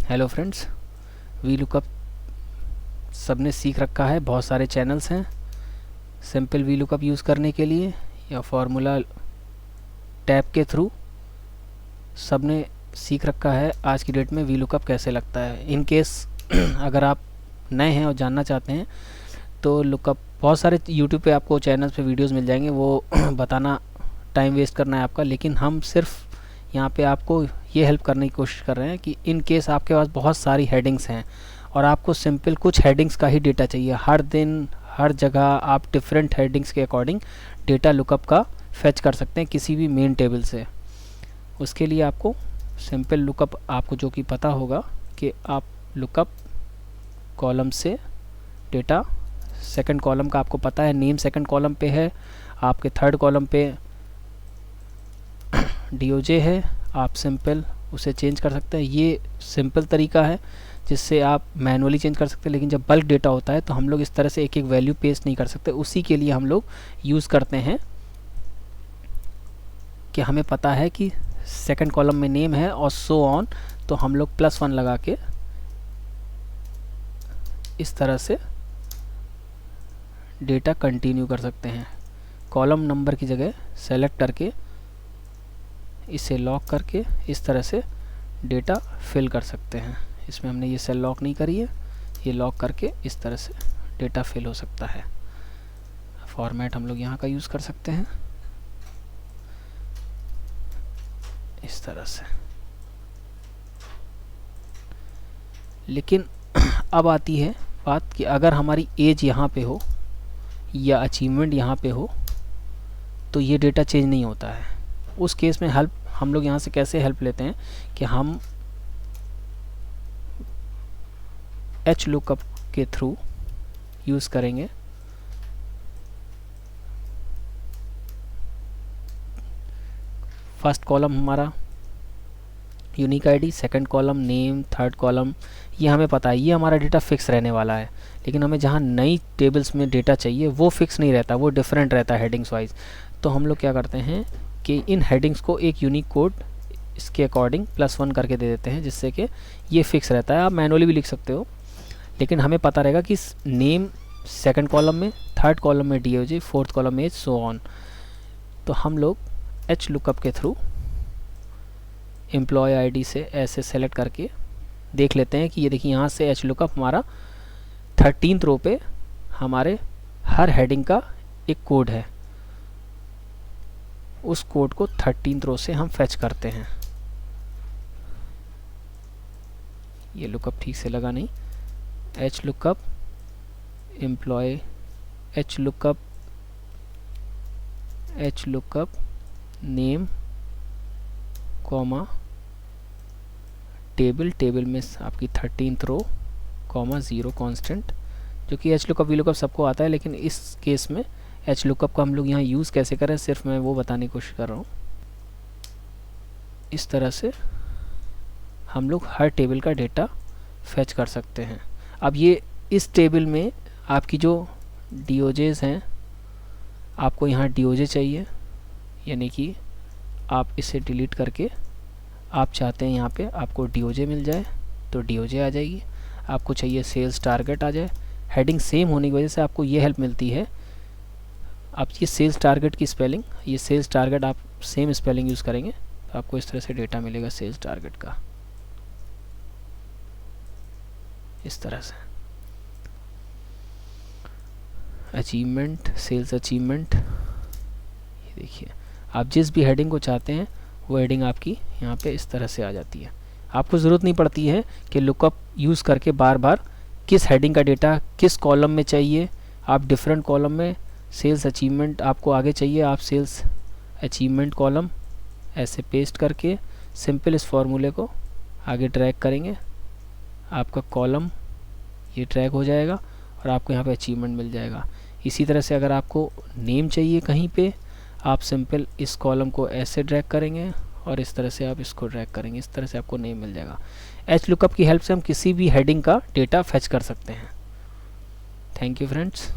Hello friends, V lookup सबने सीख रखा है। बहुत सारे चैनल्स हैं सिंपल वी लुकअप यूज़ करने के लिए या फार्मूला टैब के थ्रू सबने सीख रखा है। आज की डेट में वी लुकअप कैसे लगता है। इन केस अगर आप नए हैं और जानना चाहते हैं तो लुकअप बहुत सारे यूट्यूब पे आपको चैनल्स पे वीडियोस मिल जाएंगे, वो बताना टाइम वेस्ट करना है आपका। लेकिन हम सिर्फ यहाँ पे आपको ये हेल्प करने की कोशिश कर रहे हैं कि इन केस आपके पास बहुत सारी हेडिंग्स हैं और आपको सिंपल कुछ हेडिंग्स का ही डेटा चाहिए, हर दिन हर जगह आप डिफरेंट हेडिंग्स के अकॉर्डिंग डेटा लुकअप का फेच कर सकते हैं किसी भी मेन टेबल से। उसके लिए आपको सिंपल लुकअप, आपको जो कि पता होगा कि आप लुकअप कॉलम से डेटा, सेकंड कॉलम का आपको पता है, नेम सेकंड कॉलम पे है, आपके थर्ड कॉलम पे डीओजे है, आप सिंपल उसे चेंज कर सकते हैं। ये सिंपल तरीका है जिससे आप मैनुअली चेंज कर सकते हैं। लेकिन जब बल्क डेटा होता है तो हम लोग इस तरह से एक एक वैल्यू पेस्ट नहीं कर सकते। उसी के लिए हम लोग यूज़ करते हैं कि हमें पता है कि सेकंड कॉलम में नेम है और सो ऑन, तो हम लोग +1 लगा के इस तरह से डेटा कंटिन्यू कर सकते हैं। कॉलम नंबर की जगह सेलेक्ट करके इसे लॉक करके इस तरह से डेटा फिल कर सकते हैं। इसमें हमने ये सेल लॉक नहीं करी है, ये लॉक करके इस तरह से डेटा फिल हो सकता है। फॉर्मेट हम लोग यहाँ का यूज़ कर सकते हैं इस तरह से। लेकिन अब आती है बात कि अगर हमारी एज यहाँ पे हो या अचीवमेंट यहाँ पे हो तो ये डेटा चेंज नहीं होता है। उस केस में हेल्प हम लोग यहाँ से कैसे हेल्प लेते हैं कि हम एच लुकअप के थ्रू यूज़ करेंगे। फर्स्ट कॉलम हमारा unique ID, second column name, third column ये हमें पता है, ये हमारा डेटा फिक्स रहने वाला है। लेकिन हमें जहाँ नई टेबल्स में डेटा चाहिए वो फिक्स नहीं रहता, वो डिफरेंट रहता है हेडिंग्स वाइज। तो हम लोग क्या करते हैं कि इन हेडिंग्स को एक यूनिक कोड इसके अकॉर्डिंग +1 करके दे देते हैं, जिससे कि ये फिक्स रहता है। आप मैनुअली भी लिख सकते हो, लेकिन हमें पता रहेगा कि नेम सेकंड कॉलम में, थर्ड कॉलम में डीओजे, फोर्थ कॉलम में सो ऑन। तो हम लोग एच लुकअप के थ्रू एम्प्लॉय आईडी से ऐसे सेलेक्ट करके देख लेते हैं कि ये देखिए यहाँ से एच लुकअप हमारा 13th रो पे हमारे हर हेडिंग का एक कोड है। उस कोड को 13th रो से हम फेच करते हैं। ये लुकअप ठीक से लगा नहीं। H lookup employ, H lookup name comma table में आपकी 13th रो कॉमा 0 कांस्टेंट, जो कि एच लुकअप वी लुकअप सबको आता है। लेकिन इस केस में एच लुकअप का हम लोग यहाँ यूज़ कैसे करें, सिर्फ मैं वो बताने की कोशिश कर रहा हूँ। इस तरह से हम लोग हर टेबल का डेटा फेच कर सकते हैं। अब ये इस टेबल में आपकी जो डीओजेस हैं, आपको यहाँ डीओजे चाहिए, यानी कि आप इसे डिलीट करके आप चाहते हैं यहाँ पे आपको डीओजे मिल जाए तो डीओजे आ जाएगी। आपको चाहिए सेल्स टारगेट आ जाए। हेडिंग सेम होने की वजह से आपको ये हेल्प मिलती है। आप ये सेल्स टारगेट की स्पेलिंग, ये सेल्स टारगेट आप सेम स्पेलिंग यूज़ करेंगे तो आपको इस तरह से डेटा मिलेगा सेल्स टारगेट का, इस तरह से। अचीवमेंट, सेल्स अचीवमेंट, ये देखिए आप जिस भी हेडिंग को चाहते हैं वो हेडिंग आपकी यहाँ पे इस तरह से आ जाती है। आपको ज़रूरत नहीं पड़ती है कि लुकअप यूज़ करके बार बार किस हेडिंग का डेटा किस कॉलम में चाहिए। आप डिफरेंट कॉलम में सेल्स अचीवमेंट आपको आगे चाहिए, आप सेल्स अचीवमेंट कॉलम ऐसे पेस्ट करके सिंपल इस फॉर्मूले को आगे ड्रैग करेंगे, आपका कॉलम ये ड्रैग हो जाएगा और आपको यहाँ पे अचीवमेंट मिल जाएगा। इसी तरह से अगर आपको नेम चाहिए कहीं पे, आप सिंपल इस कॉलम को ऐसे ड्रैग करेंगे और इस तरह से आप इसको ड्रैग करेंगे, इस तरह से आपको नेम मिल जाएगा। एच लुकअप की हेल्प से हम किसी भी हेडिंग का डेटा फेच कर सकते हैं। Thank you friends.